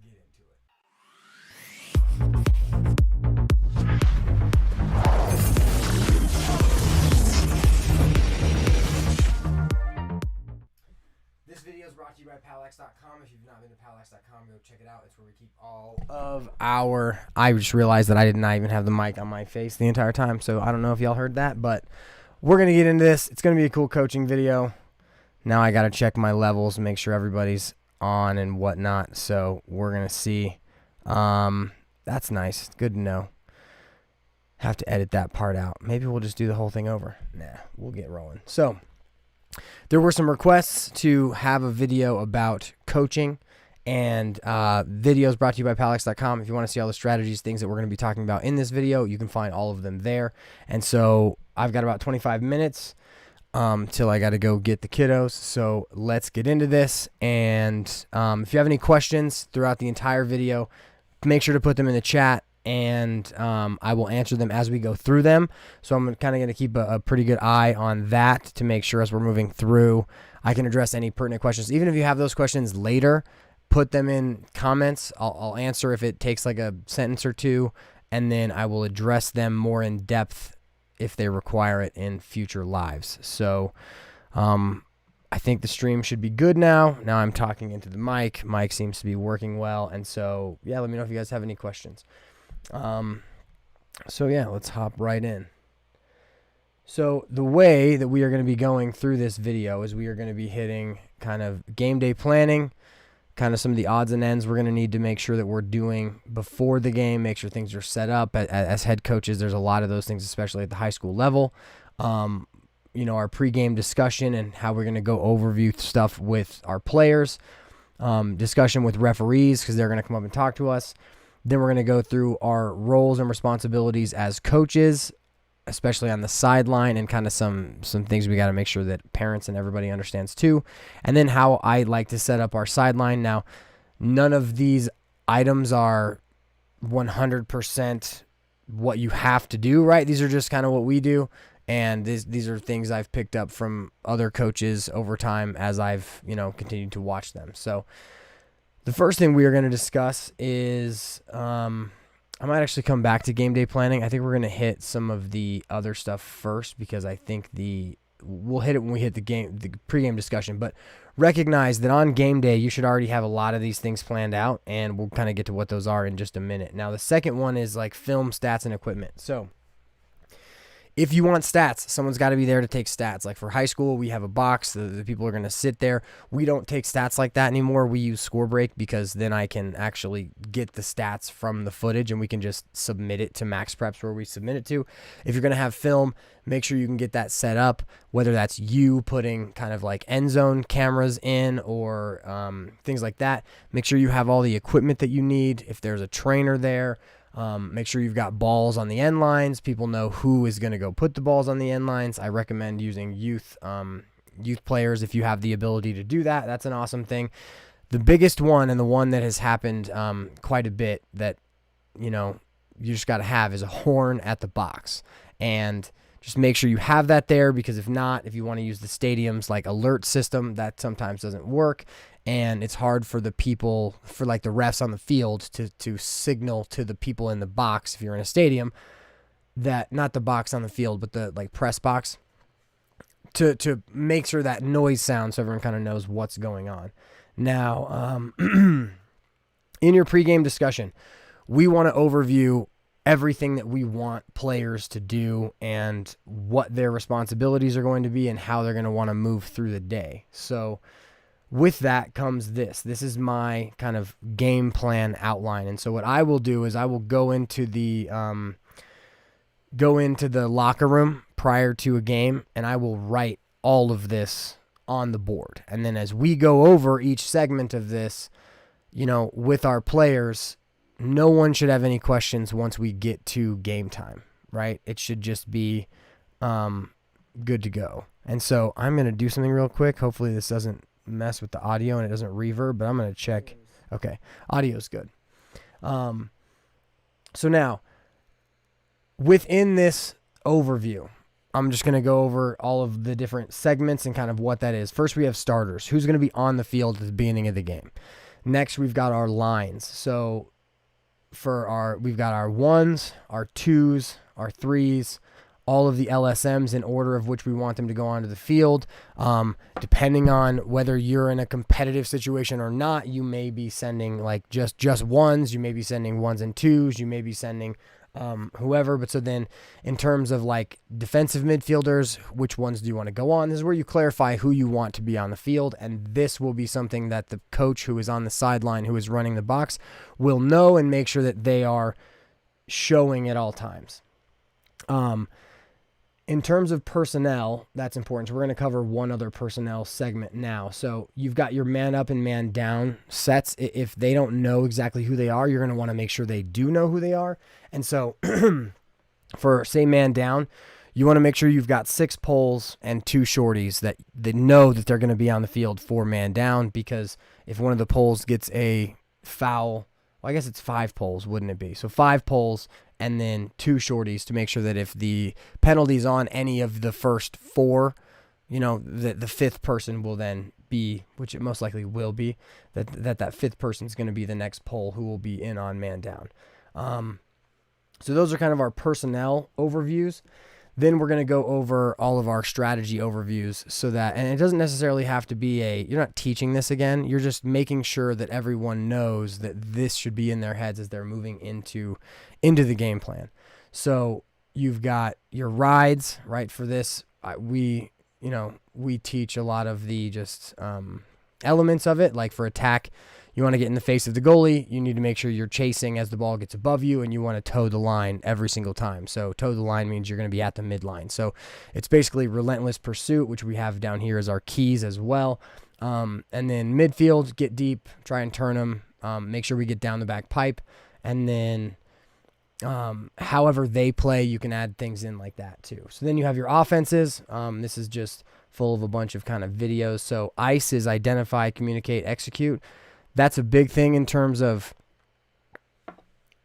get into it. This video is brought to you by POWLAX.com. If you've not been to POWLAX.com, go check it out. It's where we keep all of our... I just realized that I did not even have the mic on my face the entire time, so I don't know if y'all heard that, but we're going to get into this. It's going to be a cool coaching video. Now I got to check my levels, make sure everybody's on and whatnot, so we're going to see. That's nice. Good to know. Have to edit that part out. Maybe we'll just do the whole thing over. Nah, we'll get rolling. So... there were some requests to have a video about coaching, and videos brought to you by POWLAX.com. If you want to see all the strategies, things that we're going to be talking about in this video, you can find all of them there. And so I've got about 25 minutes till I got to go get the kiddos. So let's get into this. And if you have any questions throughout the entire video, make sure to put them in the chat, and I will answer them as we go through them. So I'm kind of going to keep a pretty good eye on that to make sure as we're moving through, I can address any pertinent questions. Even if you have those questions later, put them in comments. I'll answer if it takes like a sentence or two, and then I will address them more in depth if they require it in future lives. So I think the stream should be good now. Now I'm talking into the mic. Mic seems to be working well. And so, yeah, let me know if you guys have any questions. So yeah, let's hop right in. So the way that we are going to be going through this video is we are going to be hitting kind of game day planning, kind of some of the odds and ends we're going to need to make sure that we're doing before the game, make sure things are set up. As head coaches, there's a lot of those things, especially at the high school level. You know, our pregame discussion and how we're going to go overview stuff with our players, discussion with referees because they're going to come up and talk to us. Then we're going to go through our roles and responsibilities as coaches, especially on the sideline, and kind of some things we got to make sure that parents and everybody understands too. And then how I like to set up our sideline. Now, none of these items are 100% what you have to do, right? These are just kind of what we do. And these are things I've picked up from other coaches over time as I've, continued to watch them. So the first thing we are going to discuss is I might actually come back to game day planning. I think we're going to hit some of the other stuff first because I think we'll hit it when we hit the pregame discussion. But recognize that on game day, you should already have a lot of these things planned out, and we'll kind of get to what those are in just a minute. Now, the second one is like film, stats, and equipment. So if you want stats, someone's got to be there to take stats. Like for high school, we have a box. The people are going to sit there. We don't take stats like that anymore. We use Score Break because then I can actually get the stats from the footage and we can just submit it to Max Preps where we submit it to. If you're going to have film, make sure you can get that set up, whether that's you putting kind of like end zone cameras in or things like that. Make sure you have all the equipment that you need. If there's a trainer there, make sure you've got balls on the end lines. People know who is going to go put the balls on the end lines. I recommend using youth players if you have the ability to do that. That's an awesome thing. The biggest one, and the one that has happened quite a bit that you just got to have, is a horn at the box. And just make sure you have that there, because if not, if you want to use the stadium's like alert system, that sometimes doesn't work. And it's hard for the people, for like the refs on the field to signal to the people in the box if you're in a stadium, that not the box on the field, but the like press box, to make sure that noise sounds so everyone kind of knows what's going on. Now, in your pregame discussion, we want to overview everything that we want players to do and what their responsibilities are going to be and how they're going to want to move through the day. So with that comes this. This is my kind of game plan outline. And so what I will do is I will go into the locker room prior to a game, and I will write all of this on the board. And then as we go over each segment of this, with our players, no one should have any questions once we get to game time, right? It should just be good to go. And so I'm going to do something real quick. Hopefully this doesn't mess with the audio and it doesn't reverb, but I'm going to check. Okay, audio's good. So now, within this overview, I'm just going to go over all of the different segments and kind of what that is. First, we have starters. Who's going to be on the field at the beginning of the game? Next, we've got our lines. So we've got our 1s, our 2s, our 3s, all of the LSMs in order of which we want them to go onto the field. Depending on whether you're in a competitive situation or not, you may be sending like just 1s, you may be sending 1s and 2s, you may be sending whoever. But so then in terms of like defensive midfielders, which ones do you want to go on? This is where you clarify who you want to be on the field. And this will be something that the coach who is on the sideline, who is running the box, will know and make sure that they are showing at all times. In terms of personnel, that's important. So we're going to cover one other personnel segment now. So you've got your man up and man down sets. If they don't know exactly who they are, you're going to want to make sure they do know who they are. And so for, say, man down, you want to make sure you've got 6 poles and 2 shorties that they know that they're going to be on the field for man down, because if one of the poles gets a foul, well, I guess it's 5 poles, wouldn't it be? So 5 poles and then 2 shorties to make sure that if the penalty's on any of the first 4, the 5th person will then be, which it most likely will be, that 5th person is going to be the next pole who will be in on man down. So those are kind of our personnel overviews. Then we're going to go over all of our strategy overviews so that, and it doesn't necessarily have to be you're not teaching this again. You're just making sure that everyone knows that this should be in their heads as they're moving into the game plan. So you've got your rides, right? For this, we teach a lot of the just elements of it. Like for attack, you want to get in the face of the goalie. You need to make sure you're chasing as the ball gets above you, and you want to toe the line every single time. So toe the line means you're going to be at the midline. So it's basically relentless pursuit, which we have down here as our keys as well. And then midfield, get deep, try and turn them, make sure we get down the back pipe. And then however they play, you can add things in like that too. So then you have your offenses. This is just full of a bunch of kind of videos. So ICE is identify, communicate, execute. That's a big thing in terms of,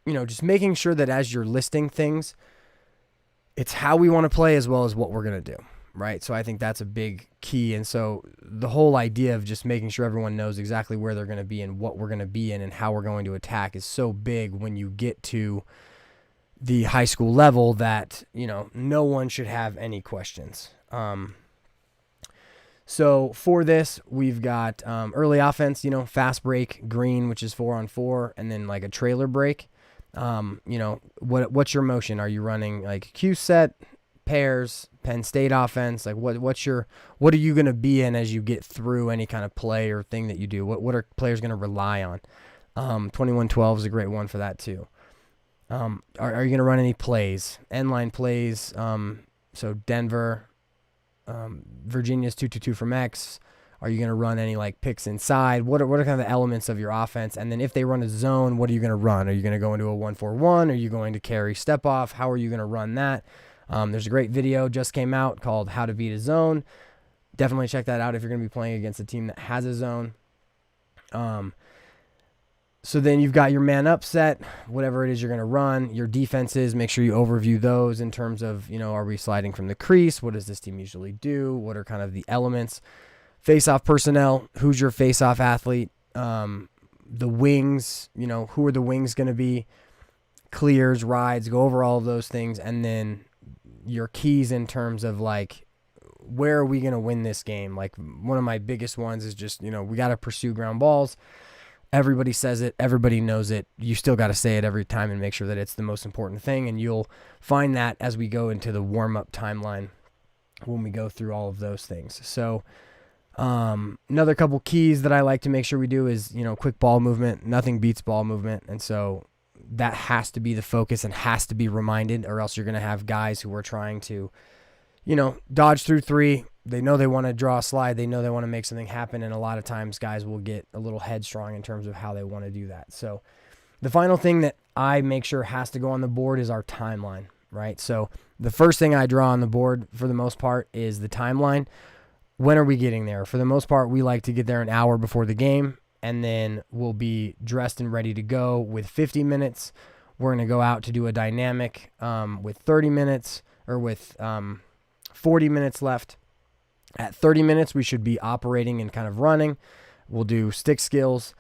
just making sure that as you're listing things, it's how we want to play as well as what we're going to do, right? So I think that's a big key. And so the whole idea of just making sure everyone knows exactly where they're going to be and what we're going to be in and how we're going to attack is so big when you get to the high school level that, no one should have any questions. So for this, we've got early offense, fast break, green, which is 4-on-4, and then like a trailer break. What's your motion? Are you running like Q set, pairs, Penn State offense? Like what are you going to be in as you get through any kind of play or thing that you do? What are players going to rely on? 21-12 is a great one for that too. Are you going to run any plays? End line plays. So Denver, Virginia's 2-2-2 from X. Are you going to run any like picks inside? What are kind of the elements of your offense? And then if they run a zone, what are you going to run? Are you going to go into a 1-4-1? Are you going to carry step off? How are you going to run that? There's a great video just came out called How to Beat a Zone. Definitely check that out if you're going to be playing against a team that has a zone. So then you've got your man up set, whatever it is you're going to run, your defenses, make sure you overview those in terms of, are we sliding from the crease? What does this team usually do? What are kind of the elements? Face-off personnel, who's your face-off athlete? The wings, who are the wings going to be? Clears, rides, go over all of those things. And then your keys in terms of like, where are we going to win this game? Like one of my biggest ones is just, we got to pursue ground balls. Everybody says it. Everybody knows it. You still got to say it every time and make sure that it's the most important thing. And you'll find that as we go into the warm-up timeline when we go through all of those things. So another couple keys that I like to make sure we do is, quick ball movement. Nothing beats ball movement. And so that has to be the focus and has to be reminded, or else you're going to have guys who are trying to, dodge through 3. They know they want to draw a slide. They know they want to make something happen. And a lot of times guys will get a little headstrong in terms of how they want to do that. So the final thing that I make sure has to go on the board is our timeline, right? So the first thing I draw on the board for the most part is the timeline. When are we getting there? For the most part, we like to get there an hour before the game, and then we'll be dressed and ready to go with 50 minutes. We're going to go out to do a dynamic with 30 minutes or with 40 minutes left. At 30 minutes, we should be operating and kind of running. We'll do stick skills.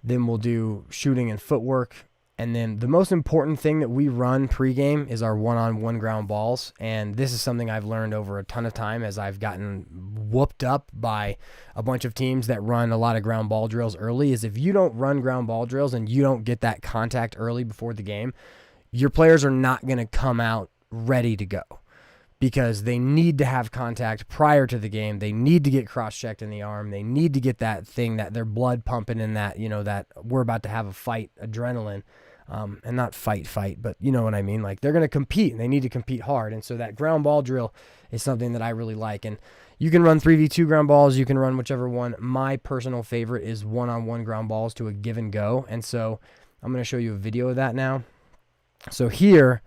Then we'll do shooting and footwork. And then the most important thing that we run pregame is our one-on-one ground balls. And this is something I've learned over a ton of time as I've gotten whooped up by a bunch of teams that run a lot of ground ball drills early, is if you don't run ground ball drills and you don't get that contact early before the game, your players are not going to come out ready to go, because they need to have contact prior to the game. They need to get cross-checked in the arm. They need to get that thing, that their blood pumping in, that, that we're about to have a fight, adrenaline. And not fight, but you know what I mean? Like, they're going to compete and they need to compete hard. And so that ground ball drill is something that I really like. And you can run 3v2 ground balls. You can run whichever one. My personal favorite is one-on-one ground balls to a give and go. And so I'm going to show you a video of that now. So here,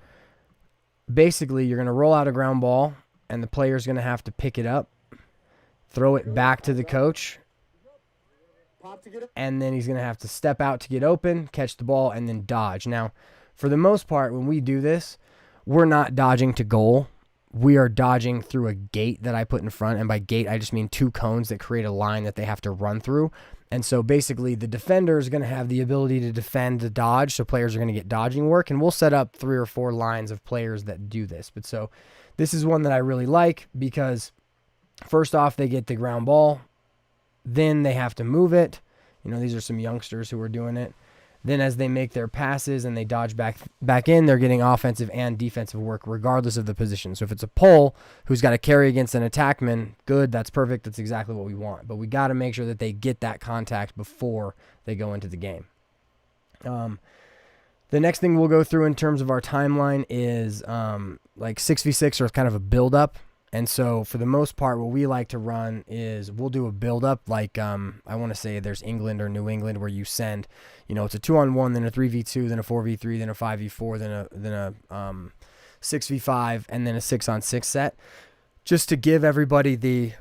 basically, you're going to roll out a ground ball and the player's going to have to pick it up, throw it back to the coach, and then he's going to have to step out to get open, catch the ball, and then dodge. Now, for the most part, when we do this, we're not dodging to goal. We are dodging through a gate that I put in front. And by gate, I just mean 2 cones that create a line that they have to run through. And so basically, the defender is going to have the ability to defend the dodge, so players are going to get dodging work. And we'll set up 3 or 4 lines of players that do this. But so this is one that I really like, because first off, they get the ground ball. Then they have to move it. These are some youngsters who are doing it. Then as they make their passes and they dodge back in, they're getting offensive and defensive work regardless of the position. So if it's a pole who's got to carry against an attackman, good, that's perfect. That's exactly what we want. But we got to make sure that they get that contact before they go into the game. The next thing we'll go through in terms of our timeline is like 6v6 or kind of a build-up. And so for the most part, what we like to run is we'll do a build-up, like I want to say there's England or New England, where you send, it's a 2-on-1, then a 3v2, then a 4v3, then a 5v4, then a 6v5, and then a 6-on-6 set, just to give everybody the,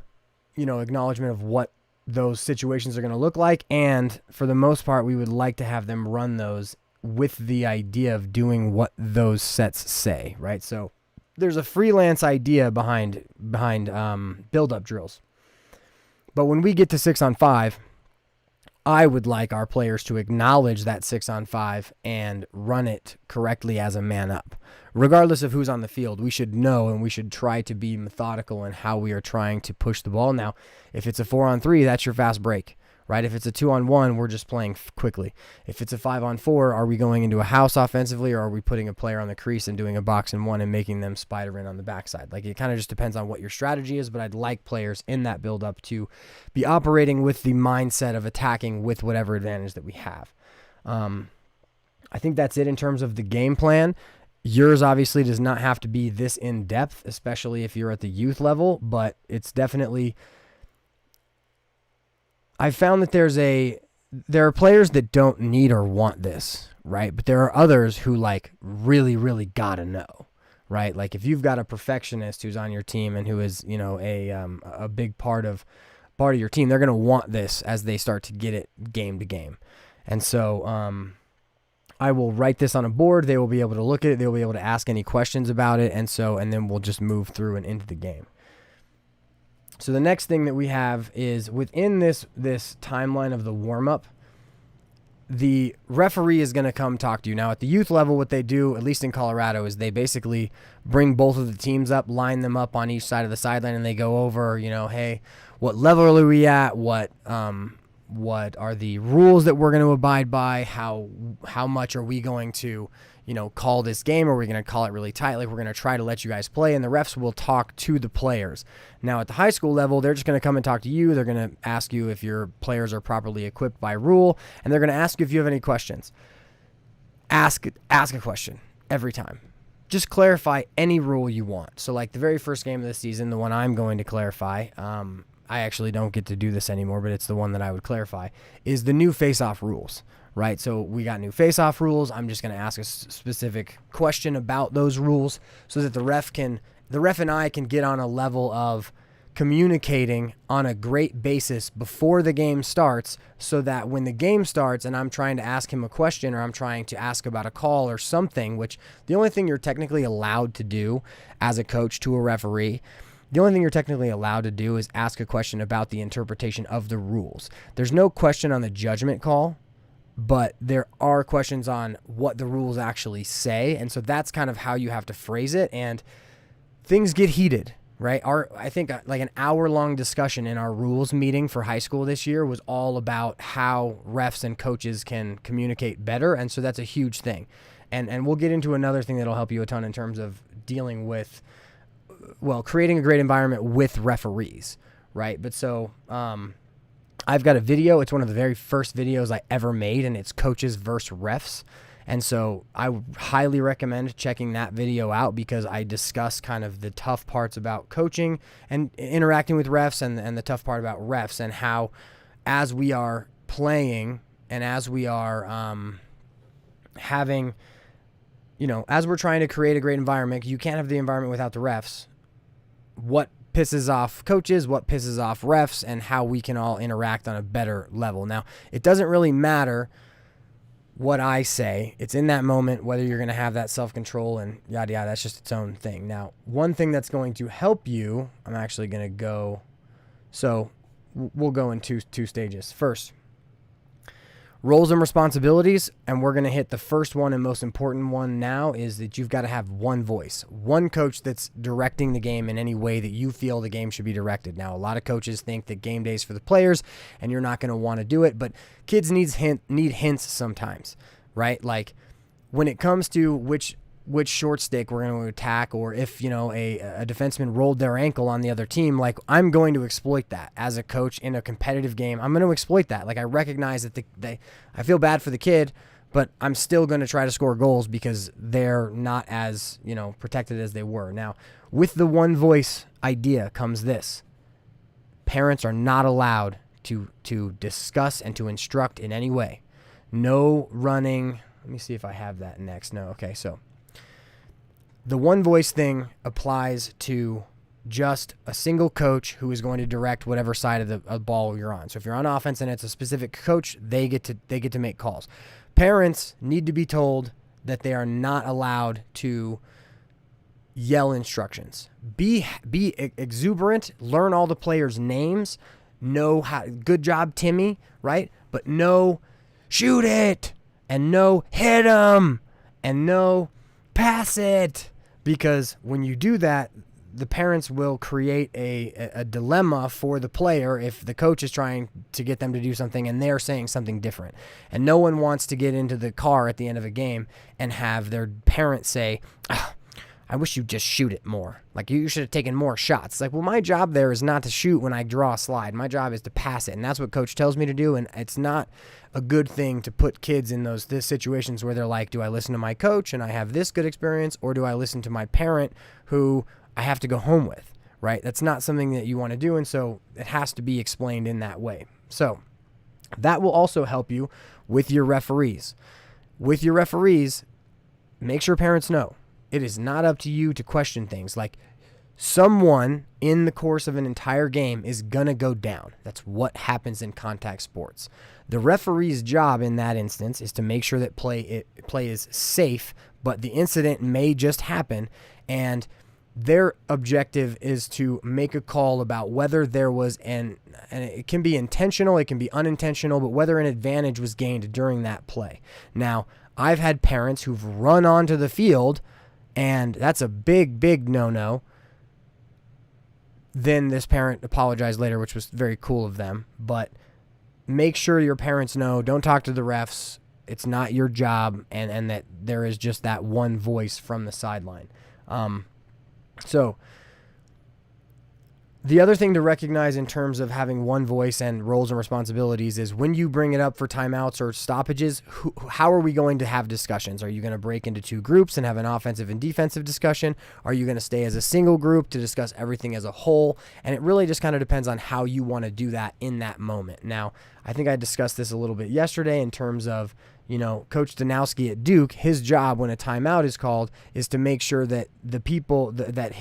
acknowledgement of what those situations are going to look like. And for the most part, we would like to have them run those with the idea of doing what those sets say, right? So there's a freelance idea behind build-up drills. But when we get to 6-on-5, I would like our players to acknowledge that 6-on-5 and run it correctly as a man up. Regardless of who's on the field, we should know and we should try to be methodical in how we are trying to push the ball. Now, if it's a 4-on-3, that's your fast break, right? If it's a 2-on-1, we're just playing quickly. If it's a 5-on-4, are we going into a house offensively, or are we putting a player on the crease and doing a box and one and making them spider in on the backside? Like, it kind of just depends on what your strategy is, but I'd like players in that build-up to be operating with the mindset of attacking with whatever advantage that we have. I think that's it in terms of the game plan. Yours obviously does not have to be this in-depth, especially if you're at the youth level, but it's definitely... I've found that there are players that don't need or want this, right? But there are others who really, really gotta know, right? Like, if you've got a perfectionist who's on your team and who is, a big part of your team, they're gonna want this as they start to get it game to game. And so I will write this on a board. They will be able to look at it. They'll be able to ask any questions about it, and then we'll just move through and into the game. So the next thing that we have is within this timeline of the warm-up, the referee is going to come talk to you. Now, at the youth level, what they do, at least in Colorado, is they basically bring both of the teams up, line them up on each side of the sideline, and they go over, hey, what level are we at? What are the rules that we're going to abide by? How much are we going to call this game? Or are we going to call it really tight? Like, we're going to try to let you guys play, and the refs will talk to the players. Now, at the high school level, they're just going to come and talk to you. They're going to ask you if your players are properly equipped by rule, and they're going to ask you if you have any questions. Ask a question every time. Just clarify any rule you want. So, like the very first game of the season, the one I'm going to clarify, I actually don't get to do this anymore, but it's the one that I would clarify, is the new face-off rules. Right, so we got new face-off rules. I'm just going to ask a specific question about those rules so that the ref and I can get on a level of communicating on a great basis before the game starts, so that when the game starts and I'm trying to ask him a question, or I'm trying to ask about a call or something, which the only thing you're technically allowed to do as a coach to a referee, the only thing you're technically allowed to do is ask a question about the interpretation of the rules. There's no question on the judgment call but there are questions on what the rules actually say. And so that's kind of how you have to phrase it. And things get heated, right? I think like an hour-long discussion in our rules meeting for high school this year was all about how refs and coaches can communicate better. And so that's a huge thing. And we'll get into another thing that'll help you a ton in terms of dealing with, well, creating a great environment with referees, right? But so I've got a video. It's one of the very first videos I ever made, and it's coaches versus refs. And so I highly recommend checking that video out because I discuss kind of the tough parts about coaching and interacting with refs and the tough part about refs and how as we are playing and as we are having, as we're trying to create a great environment, you can't have the environment without the refs. What pisses off coaches, what pisses off refs, and how we can all interact on a better level. Now, it doesn't really matter what I say. It's in that moment whether you're going to have that self-control and yada yada. That's just its own thing. Now, one thing that's going to help you, I'm actually going to go, so we'll go in two stages. First, roles and responsibilities, and we're going to hit the first one and most important one now is that you've got to have one voice, one coach that's directing the game in any way that you feel the game should be directed. Now, a lot of coaches think that game day's for the players and you're not going to want to do it, but kids need hints sometimes, right? Like when it comes to which short stick we're going to attack, or if, a defenseman rolled their ankle on the other team, like I'm going to exploit that as a coach in a competitive game. I'm going to exploit that. Like I recognize that I feel bad for the kid, but I'm still going to try to score goals because they're not as, protected as they were. Now, with the one voice idea comes this. Parents are not allowed to discuss and to instruct in any way. No running. Let me see if I have that next. No. Okay. So the one voice thing applies to just a single coach who is going to direct whatever side of the ball you're on. So if you're on offense and it's a specific coach, they get to make calls. Parents need to be told that they are not allowed to yell instructions. Be exuberant, learn all the players' names, know how, good job, Timmy, right? But no, shoot it, and no, hit him, and no, pass it. Because when you do that, the parents will create a dilemma for the player if the coach is trying to get them to do something and they're saying something different. And no one wants to get into the car at the end of a game and have their parent say, I wish you'd just shoot it more. Like, you should have taken more shots. It's like, well, my job there is not to shoot when I draw a slide. My job is to pass it, and that's what coach tells me to do, and it's not a good thing to put kids in those situations where they're like, do I listen to my coach and I have this good experience, or do I listen to my parent who I have to go home with, right? That's not something that you want to do, and so it has to be explained in that way. So that will also help you with your referees. With your referees, make sure parents know. It is not up to you to question things. Like, someone in the course of an entire game is going to go down. That's what happens in contact sports. The referee's job in that instance is to make sure that play is safe, but the incident may just happen, and their objective is to make a call about whether there was and it can be intentional, it can be unintentional, but whether an advantage was gained during that play. Now, I've had parents who've run onto the field, and that's a big, big no-no. Then this parent apologized later, which was very cool of them. But make sure your parents know, don't talk to the refs. It's not your job, and that there is just that one voice from the sideline. So the other thing to recognize in terms of having one voice and roles and responsibilities is when you bring it up for timeouts or stoppages, how are we going to have discussions? Are you going to break into two groups and have an offensive and defensive discussion? Are you going to stay as a single group to discuss everything as a whole? And it really just kind of depends on how you want to do that in that moment. Now, I think I discussed this a little bit yesterday in terms of, Coach Danowski at Duke, his job when a timeout is called is to make sure that the people that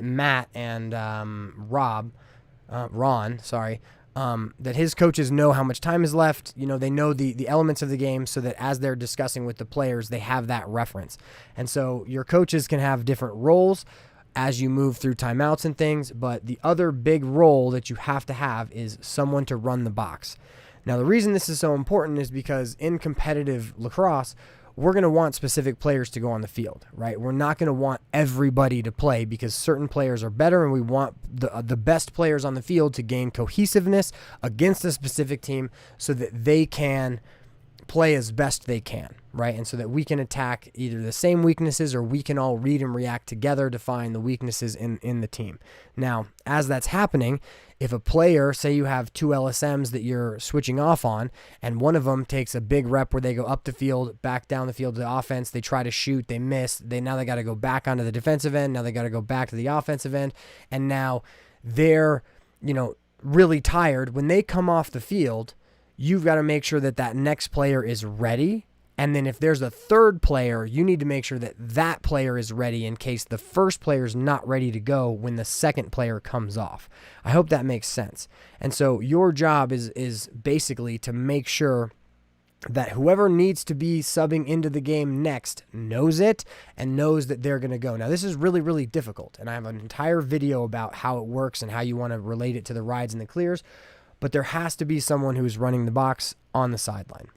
Matt and Ron, that his coaches know how much time is left. They know the elements of the game so that as they're discussing with the players, they have that reference. And so your coaches can have different roles as you move through timeouts and things, but the other big role that you have to have is someone to run the box. Now, the reason this is so important is because in competitive lacrosse, we're going to want specific players to go on the field, right? We're not going to want everybody to play because certain players are better, and we want the best players on the field to gain cohesiveness against a specific team so that they can play as best they can, right? And so that we can attack either the same weaknesses, or we can all read and react together to find the weaknesses in the team. Now, as that's happening, if a player, say you have two LSMs that you're switching off on, and one of them takes a big rep where they go up the field, back down the field to the offense, they try to shoot, they miss, now they got to go back onto the defensive end, now they got to go back to the offensive end, and now they're, really tired. When they come off the field, you've got to make sure that that next player is ready. And then if there's a third player, you need to make sure that that player is ready in case the first player is not ready to go when the second player comes off. I hope that makes sense. And so your job is basically to make sure that whoever needs to be subbing into the game next knows it and knows that they're going to go. Now, this is really, really difficult, and I have an entire video about how it works and how you want to relate it to the rides and the clears. But there has to be someone who's running the box on the sideline.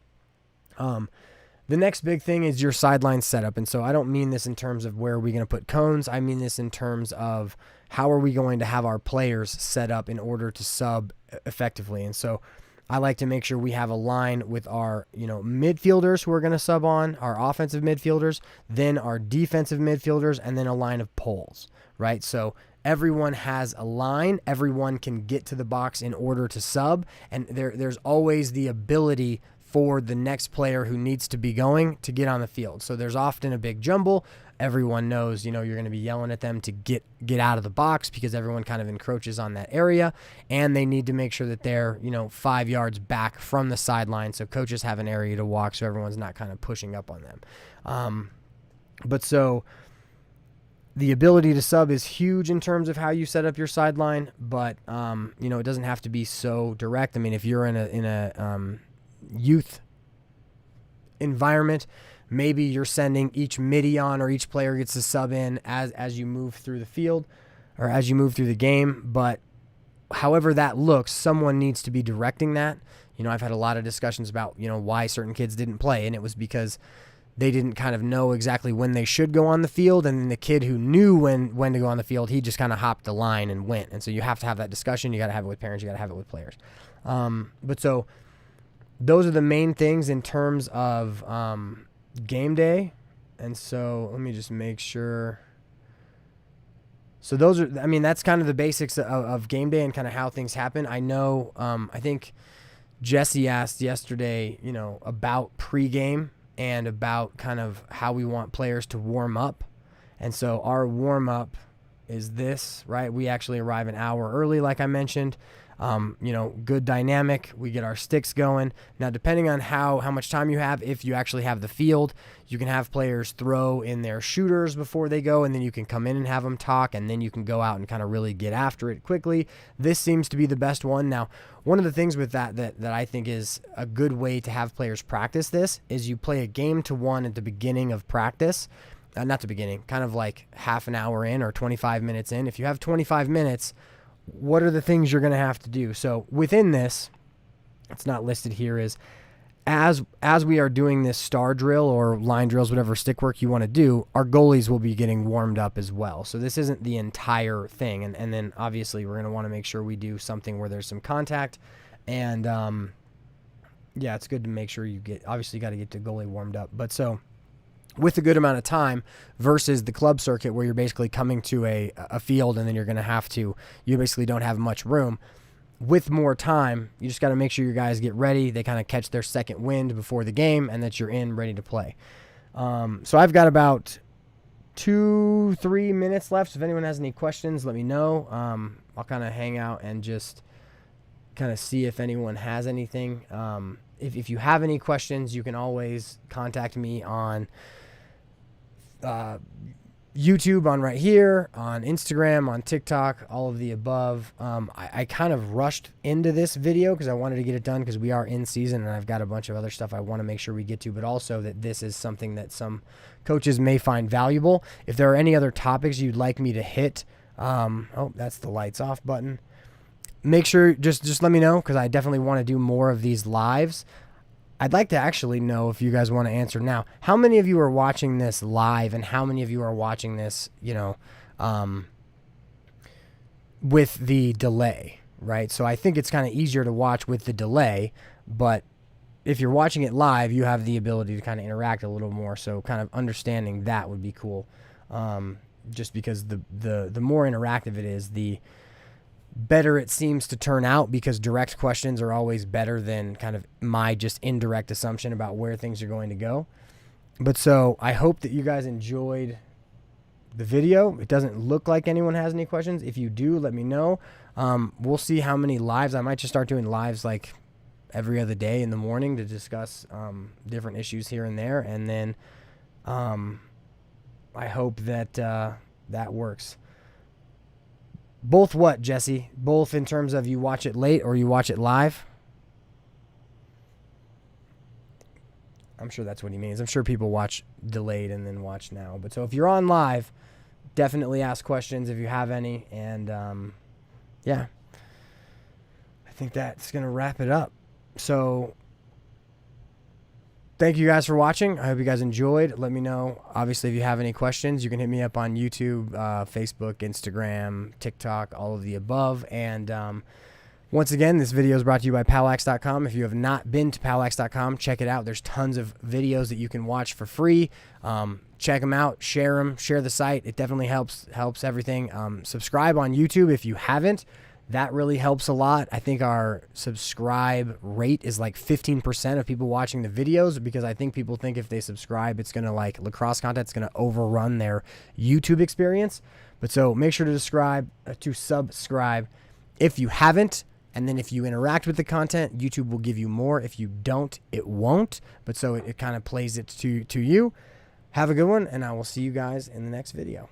The next big thing is your sideline setup. And so I don't mean this in terms of where are we going to put cones. I mean this in terms of how are we going to have our players set up in order to sub effectively. And so I like to make sure we have a line with our, midfielders who are going to sub on, our offensive midfielders, then our defensive midfielders, and then a line of poles, right? So everyone has a line. Everyone can get to the box in order to sub, and there's always the ability for the next player who needs to be going to get on the field. So there's often a big jumble. Everyone knows, you're going to be yelling at them to get out of the box because everyone kind of encroaches on that area, and they need to make sure that they're, 5 yards back from the sideline so coaches have an area to walk so everyone's not kind of pushing up on them. But so the ability to sub is huge in terms of how you set up your sideline, but it doesn't have to be so direct. I mean, if you're in a youth environment, maybe you're sending each midi on, or each player gets to sub in as you move through the field or as you move through the game. But however that looks, someone needs to be directing that. I've had a lot of discussions about, why certain kids didn't play, and it was because they didn't kind of know exactly when they should go on the field. And then the kid who knew when to go on the field, he just kind of hopped the line and went. And so you have to have that discussion. You got to have it with parents. You got to have it with players. But so those are the main things in terms of game day. And so let me just make sure. So that's kind of the basics of game day and kind of how things happen. I know, I think Jesse asked yesterday, about pregame and about kind of how we want players to warm up. And so our warm up is this, right? We actually arrive an hour early, like I mentioned. Good dynamic. We get our sticks going. Now, depending on how much time you have, if you actually have the field, you can have players throw in their shooters before they go, and then you can come in and have them talk, and then you can go out and kind of really get after it quickly. This seems to be the best one. Now, one of the things with that I think is a good way to have players practice this is you play a game to one at the beginning of practice. Not the beginning, kind of like half an hour in or 25 minutes in. If you have 25 minutes, what are the things you're going to have to do? So within this, it's not listed here, is as we are doing this star drill or line drills, whatever stick work you want to do, our goalies will be getting warmed up as well. So this isn't the entire thing. And then obviously we're going to want to make sure we do something where there's some contact. And it's good to make sure you obviously got to get the goalie warmed up. But so with a good amount of time versus the club circuit where you're basically coming to a field and then you're going to have to, you basically don't have much room. With more time, you just got to make sure your guys get ready. They kind of catch their second wind before the game and that you're in ready to play. So I've got about 2-3 minutes left. So if anyone has any questions, let me know. I'll kind of hang out and just kind of see if anyone has anything. If you have any questions, you can always contact me on YouTube, on right here, on Instagram, on TikTok, all of the above. I kind of rushed into this video because I wanted to get it done because we are in season and I've got a bunch of other stuff I want to make sure we get to, but also that this is something that some coaches may find valuable. If there are any other topics you'd like me to hit, that's the lights off button. make sure, just let me know, because I definitely want to do more of these lives. I'd like to actually know, if you guys want to answer now, how many of you are watching this live and how many of you are watching this, with the delay, right? So I think it's kind of easier to watch with the delay, but if you're watching it live, you have the ability to kind of interact a little more. So kind of understanding that would be cool. Just because the more interactive it is, the better it seems to turn out, because direct questions are always better than kind of my just indirect assumption about where things are going to go. But so I hope that you guys enjoyed the video. It doesn't look like anyone has any questions. If you do, let me know. We'll see how many lives. I might just start doing lives like every other day in the morning to discuss different issues here and there. And then I hope that that works. Both what, Jesse? Both in terms of you watch it late or you watch it live? I'm sure that's what he means. I'm sure people watch delayed and then watch now. But so if you're on live, definitely ask questions if you have any. And yeah, I think that's going to wrap it up. So thank you guys for watching. I hope you guys enjoyed. Let me know, obviously, if you have any questions. You can hit me up on YouTube, Facebook, Instagram, TikTok, all of the above. And once again, this video is brought to you by POWLAX.com. If you have not been to POWLAX.com, check it out. There's tons of videos that you can watch for free. Check them out, share them, share the site. It definitely helps everything. Subscribe on YouTube if you haven't. That really helps a lot. I think our subscribe rate is like 15% of people watching the videos, because I think people think if they subscribe, it's going to, like, lacrosse content, it's going to overrun their YouTube experience. But so make sure to subscribe if you haven't. And then if you interact with the content, YouTube will give you more. If you don't, it won't. But so it kind of plays it to you. Have a good one, and I will see you guys in the next video.